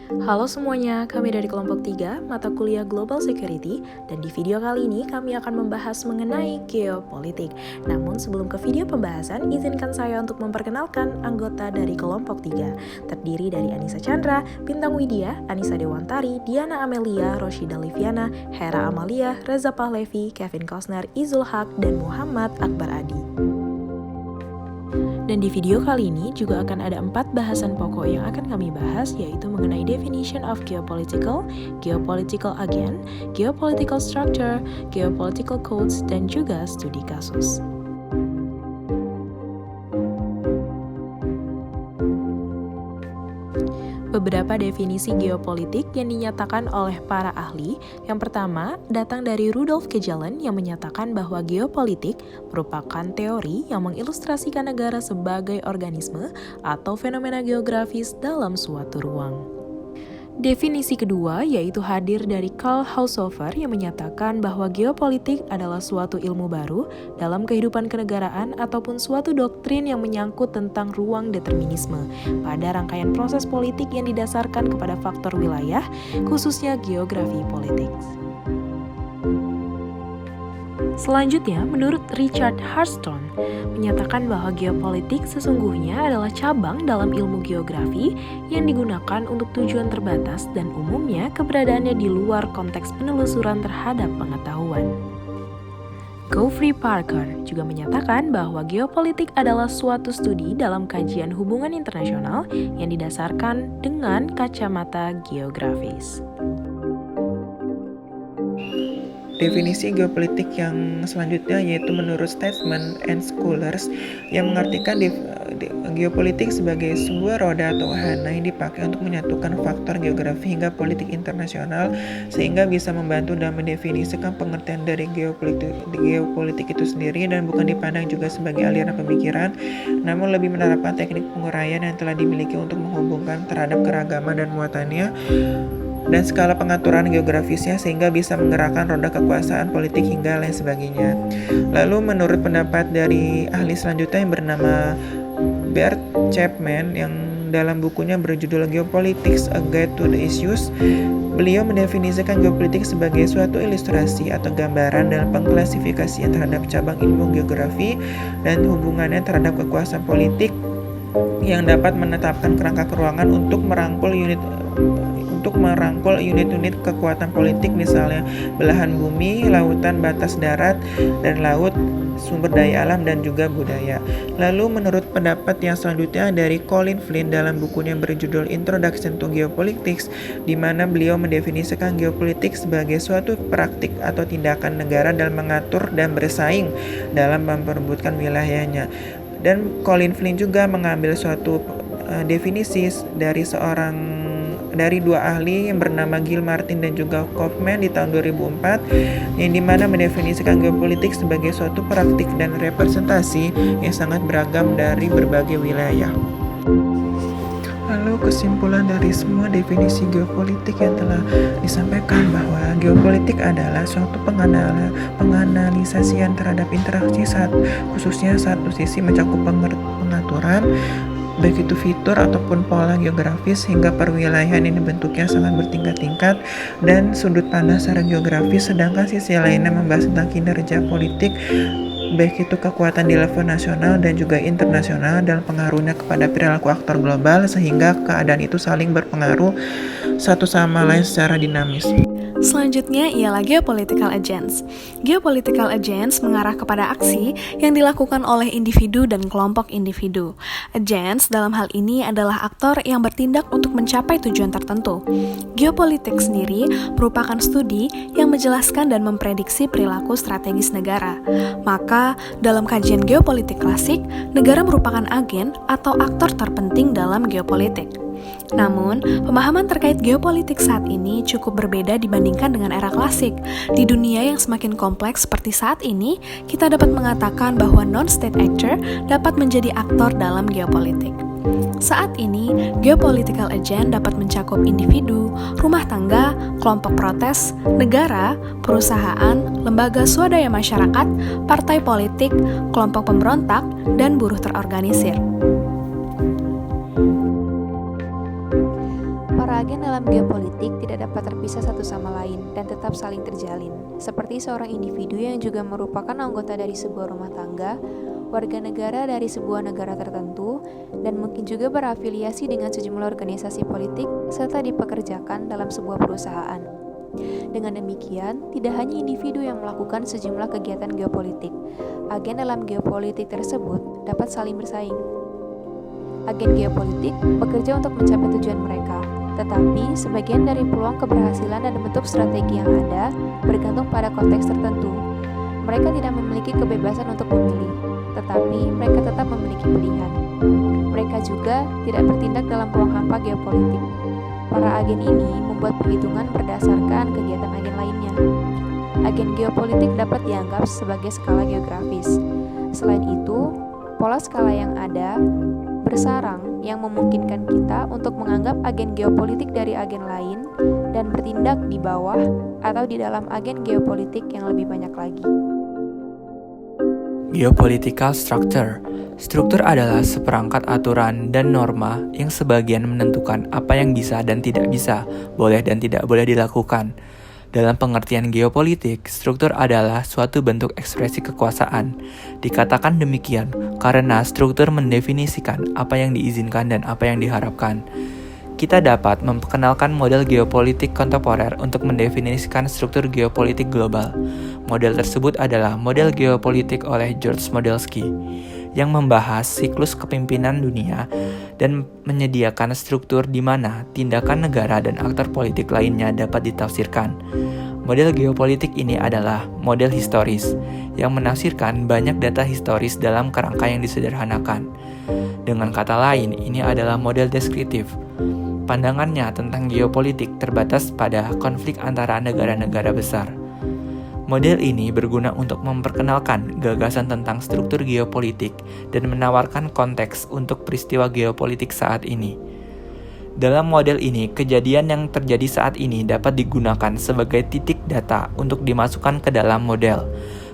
Halo semuanya, kami dari kelompok 3, mata kuliah Global Security, dan di video kali ini kami akan membahas mengenai geopolitik. Namun sebelum ke video pembahasan, izinkan saya untuk memperkenalkan anggota dari kelompok 3, terdiri dari Anissa Chandra, Bintang Widya, Anissa Dewantari, Diana Amelia, Roshida Liviana, Hera Amalia, Reza Pahlevi, Kevin Costner, Izul Haq, dan Muhammad Akbar Adi. Dan di video kali ini juga akan ada 4 bahasan pokok yang akan kami bahas, yaitu mengenai definition of geopolitical, geopolitical agent, geopolitical structure, geopolitical codes, dan juga studi kasus. Beberapa definisi geopolitik yang dinyatakan oleh para ahli. Yang pertama, datang dari Rudolf Kjellén yang menyatakan bahwa geopolitik merupakan teori yang mengilustrasikan negara sebagai organisme atau fenomena geografis dalam suatu ruang. Definisi kedua yaitu hadir dari Karl Haushofer yang menyatakan bahwa geopolitik adalah suatu ilmu baru dalam kehidupan kenegaraan ataupun suatu doktrin yang menyangkut tentang ruang determinisme pada rangkaian proses politik yang didasarkan kepada faktor wilayah, khususnya geografi politik. Selanjutnya, menurut Richard Hurston, menyatakan bahwa geopolitik sesungguhnya adalah cabang dalam ilmu geografi yang digunakan untuk tujuan terbatas dan umumnya keberadaannya di luar konteks penelusuran terhadap pengetahuan. Geoffrey Parker juga menyatakan bahwa geopolitik adalah suatu studi dalam kajian hubungan internasional yang didasarkan dengan kacamata geografis. Definisi geopolitik yang selanjutnya yaitu menurut Statesman and Scholars yang mengartikan geopolitik sebagai sebuah roda atau wahana yang dipakai untuk menyatukan faktor geografi hingga politik internasional sehingga bisa membantu dalam mendefinisikan pengertian dari geopolitik itu sendiri dan bukan dipandang juga sebagai aliran pemikiran, namun lebih menerapkan teknik penguraian yang telah dimiliki untuk menghubungkan terhadap keragaman dan muatannya dan skala pengaturan geografisnya sehingga bisa menggerakkan roda kekuasaan politik hingga lain sebagainya. Lalu menurut pendapat dari ahli selanjutnya yang bernama Bert Chapman yang dalam bukunya berjudul Geopolitics: A Guide to the Issues, beliau mendefinisikan geopolitik sebagai suatu ilustrasi atau gambaran dalam pengklasifikasian terhadap cabang ilmu geografi dan hubungannya terhadap kekuasaan politik yang dapat menetapkan kerangka keruangan untuk merangkul unit-unit kekuatan politik, misalnya belahan bumi, lautan, batas darat, dan laut, sumber daya alam, dan juga budaya. Lalu menurut pendapat yang selanjutnya dari Colin Flynn dalam bukunya berjudul Introduction to Geopolitics, di mana beliau mendefinisikan geopolitik sebagai suatu praktik atau tindakan negara dalam mengatur dan bersaing dalam memperebutkan wilayahnya. Dan Colin Flynn juga mengambil suatu definisi dari dua ahli yang bernama Gil Martin dan juga Kaufman di tahun 2004 yang dimana mendefinisikan geopolitik sebagai suatu praktik dan representasi yang sangat beragam dari berbagai wilayah. Lalu kesimpulan dari semua definisi geopolitik yang telah disampaikan bahwa geopolitik adalah suatu penganalisasian terhadap interaksi khususnya satu sisi mencakup pengaturan baik itu fitur ataupun pola geografis hingga perwilayahan ini bentuknya sangat bertingkat-tingkat dan sudut pandang secara geografis, sedangkan sisi lainnya membahas tentang kinerja politik baik itu kekuatan di level nasional dan juga internasional dalam pengaruhnya kepada perilaku aktor global sehingga keadaan itu saling berpengaruh satu sama lain secara dinamis. Selanjutnya ialah geopolitical agents. Geopolitical agents mengarah kepada aksi yang dilakukan oleh individu dan kelompok individu. Agents dalam hal ini adalah aktor yang bertindak untuk mencapai tujuan tertentu. Geopolitik sendiri merupakan studi yang menjelaskan dan memprediksi perilaku strategis negara. Maka, dalam kajian geopolitik klasik, negara merupakan agen atau aktor terpenting dalam geopolitik. Namun, pemahaman terkait geopolitik saat ini cukup berbeda dibandingkan dengan era klasik. Di dunia yang semakin kompleks seperti saat ini, kita dapat mengatakan bahwa non-state actor dapat menjadi aktor dalam geopolitik. Saat ini, geopolitical agent dapat mencakup individu, rumah tangga, kelompok protes, negara, perusahaan, lembaga swadaya masyarakat, partai politik, kelompok pemberontak, dan buruh terorganisir. Para agen dalam geopolitik tidak dapat terpisah satu sama lain dan tetap saling terjalin, seperti seorang individu yang juga merupakan anggota dari sebuah rumah tangga, warga negara dari sebuah negara tertentu, dan mungkin juga berafiliasi dengan sejumlah organisasi politik serta dipekerjakan dalam sebuah perusahaan. Dengan demikian, tidak hanya individu yang melakukan sejumlah kegiatan geopolitik, agen dalam geopolitik tersebut dapat saling bersaing. Agen geopolitik bekerja untuk mencapai tujuan mereka, tetapi sebagian dari peluang keberhasilan dan bentuk strategi yang ada bergantung pada konteks tertentu. Mereka tidak memiliki kebebasan untuk memilih, tetapi mereka tetap memiliki pilihan. Mereka juga tidak bertindak dalam ruang hampa geopolitik. Para agen ini membuat perhitungan berdasarkan kegiatan agen lainnya. Agen geopolitik dapat dianggap sebagai skala geografis. Selain itu, pola skala yang ada bersarang yang memungkinkan kita untuk menganggap agen geopolitik dari agen lain dan bertindak di bawah atau di dalam agen geopolitik yang lebih banyak lagi. Geopolitical structure. Struktur adalah seperangkat aturan dan norma yang sebagian menentukan apa yang bisa dan tidak bisa, boleh dan tidak boleh dilakukan. Dalam pengertian geopolitik, struktur adalah suatu bentuk ekspresi kekuasaan. Dikatakan demikian karena struktur mendefinisikan apa yang diizinkan dan apa yang diharapkan. Kita dapat memperkenalkan model geopolitik kontemporer untuk mendefinisikan struktur geopolitik global. Model tersebut adalah model geopolitik oleh George Modelsky, yang membahas siklus kepemimpinan dunia dan menyediakan struktur di mana tindakan negara dan aktor politik lainnya dapat ditafsirkan. Model geopolitik ini adalah model historis yang menafsirkan banyak data historis dalam kerangka yang disederhanakan. Dengan kata lain, ini adalah model deskriptif. Pandangannya tentang geopolitik terbatas pada konflik antara negara-negara besar. Model ini berguna untuk memperkenalkan gagasan tentang struktur geopolitik dan menawarkan konteks untuk peristiwa geopolitik saat ini. Dalam model ini, kejadian yang terjadi saat ini dapat digunakan sebagai titik data untuk dimasukkan ke dalam model,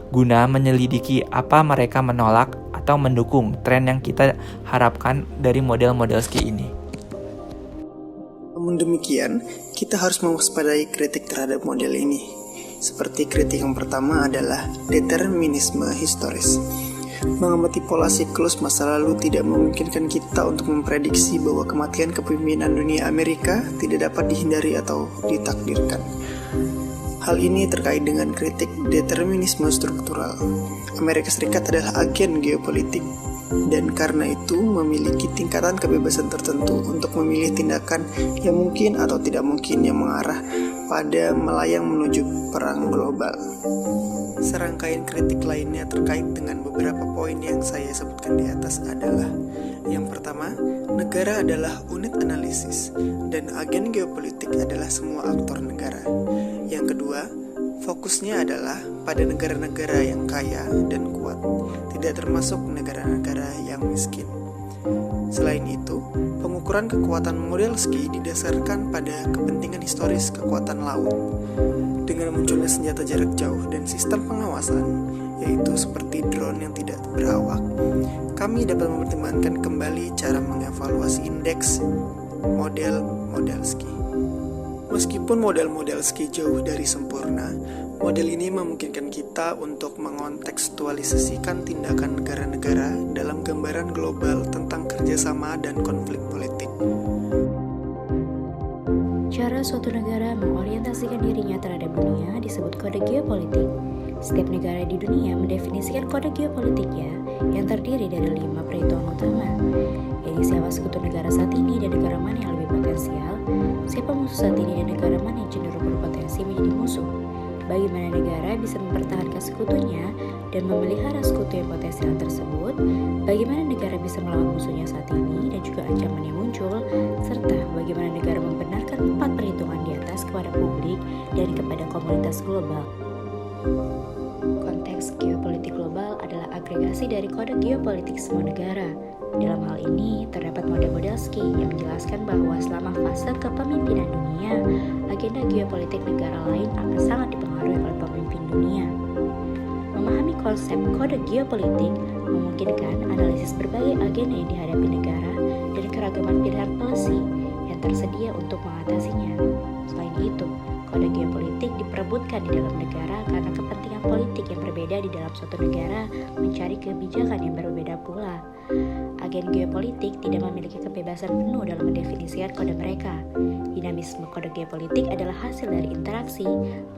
guna menyelidiki apa mereka menolak atau mendukung tren yang kita harapkan dari model Modelsky ini. Namun demikian, kita harus mewaspadai kritik terhadap model ini. Seperti kritik yang pertama adalah determinisme historis. Mengamati pola siklus masa lalu tidak memungkinkan kita untuk memprediksi bahwa kematian kepemimpinan dunia Amerika tidak dapat dihindari atau ditakdirkan. Hal ini terkait dengan kritik determinisme struktural. Amerika Serikat adalah agen geopolitik dan karena itu memiliki tingkatan kebebasan tertentu untuk memilih tindakan yang mungkin atau tidak mungkin yang mengarah pada melayang menuju perang global. Serangkaian kritik lainnya terkait dengan beberapa poin yang saya sebutkan di atas adalah: yang pertama, negara adalah unit analisis dan agen geopolitik adalah semua aktor negara. Yang kedua, fokusnya adalah pada negara-negara yang kaya dan kuat, tidak termasuk negara-negara yang miskin. Selain itu, pengukuran kekuatan Modelsky didasarkan pada kepentingan historis kekuatan laut. Dengan munculnya senjata jarak jauh dan sistem pengawasan, yaitu seperti drone yang tidak berawak, kami dapat mempertimbangkan kembali cara mengevaluasi indeks model Modelsky. Meskipun model Modelsky jauh dari sempurna, model ini memungkinkan kita untuk mengontekstualisasikan tindakan negara-negara dalam gambaran global tentang kerjasama dan konflik politik. Cara suatu negara mengorientasikan dirinya terhadap dunia disebut kode geopolitik. Setiap negara di dunia mendefinisikan kode geopolitiknya yang terdiri dari 5 perhitungan utama, yaitu siapa sekutu negara saat ini dan negara mana yang lebih potensial, siapa musuh saat ini dan negara mana yang cenderung berpotensi menjadi musuh, bagaimana negara bisa mempertahankan sekutunya dan memelihara sekutu yang potensial tersebut, bagaimana negara bisa melawan musuhnya saat ini dan juga ancaman yang muncul, serta bagaimana negara membenarkan 4 perhitungan di atas kepada publik dan kepada komunitas global. Konteks geopolitik global adalah agregasi dari kode geopolitik semua negara. Dalam hal ini, terdapat model Modelsky yang menjelaskan bahwa selama fase kepemimpinan dunia, agenda geopolitik negara lain akan sangat dipengaruhi oleh pemimpin dunia. Memahami konsep kode geopolitik memungkinkan analisis berbagai agenda yang dihadapi negara dan keragaman pilihan policy yang yang tersedia untuk mengatasinya. Selain itu, kode geopolitik diperebutkan di dalam negara karena kepentingan politik yang berbeda di dalam suatu negara mencari kebijakan yang berbeda pula. Agen geopolitik tidak memiliki kebebasan penuh dalam mendefinisikan kode mereka. Dinamisme kode geopolitik adalah hasil dari interaksi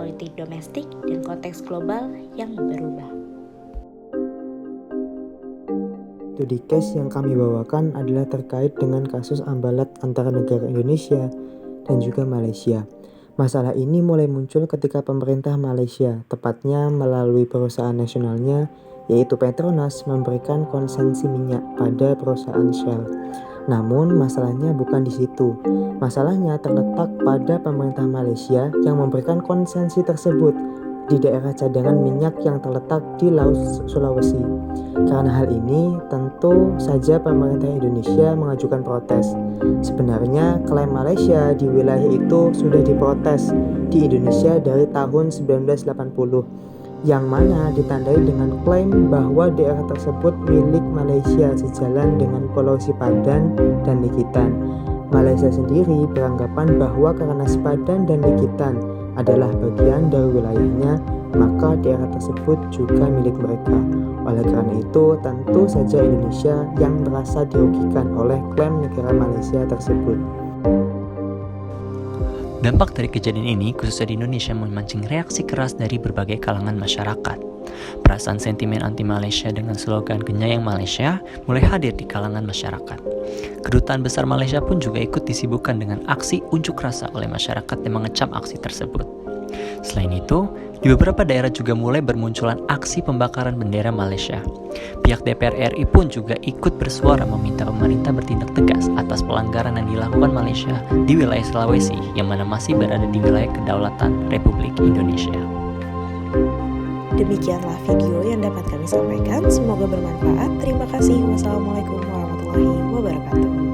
politik domestik dan konteks global yang berubah. Studi case yang kami bawakan adalah terkait dengan kasus ambalat antara negara Indonesia dan juga Malaysia. Masalah ini mulai muncul ketika pemerintah Malaysia, tepatnya melalui perusahaan nasionalnya, yaitu Petronas, memberikan konsensi minyak pada perusahaan Shell. Namun masalahnya bukan di situ. Masalahnya terletak pada pemerintah Malaysia yang memberikan konsensi tersebut di daerah cadangan minyak yang terletak di Laut Sulawesi. Karena hal ini, tentu saja pemerintah Indonesia mengajukan protes. Sebenarnya, klaim Malaysia di wilayah itu sudah diprotes di Indonesia dari tahun 1980, yang mana ditandai dengan klaim bahwa daerah tersebut milik Malaysia sejalan dengan Pulau Sipadan dan Likitan. Malaysia sendiri beranggapan bahwa karena Sipadan dan Likitan adalah bagian dari wilayahnya, maka daerah tersebut juga milik mereka. Oleh karena itu, tentu saja Indonesia yang merasa dirugikan oleh klaim negara Malaysia tersebut. Dampak dari kejadian ini, khususnya di Indonesia, memancing reaksi keras dari berbagai kalangan masyarakat. Perasaan sentimen anti-Malaysia dengan slogan "Kenyayang Malaysia" mulai hadir di kalangan masyarakat. Kedutaan besar Malaysia pun juga ikut disibukkan dengan aksi unjuk rasa oleh masyarakat yang mengecam aksi tersebut. Selain itu, di beberapa daerah juga mulai bermunculan aksi pembakaran bendera Malaysia. Pihak DPR RI pun juga ikut bersuara meminta pemerintah bertindak tegas atas pelanggaran yang dilakukan Malaysia di wilayah Sulawesi yang mana masih berada di wilayah kedaulatan Republik Indonesia. Demikianlah video yang dapat kami sampaikan. Semoga bermanfaat. Terima kasih. Wassalamualaikum warahmatullahi wabarakatuh.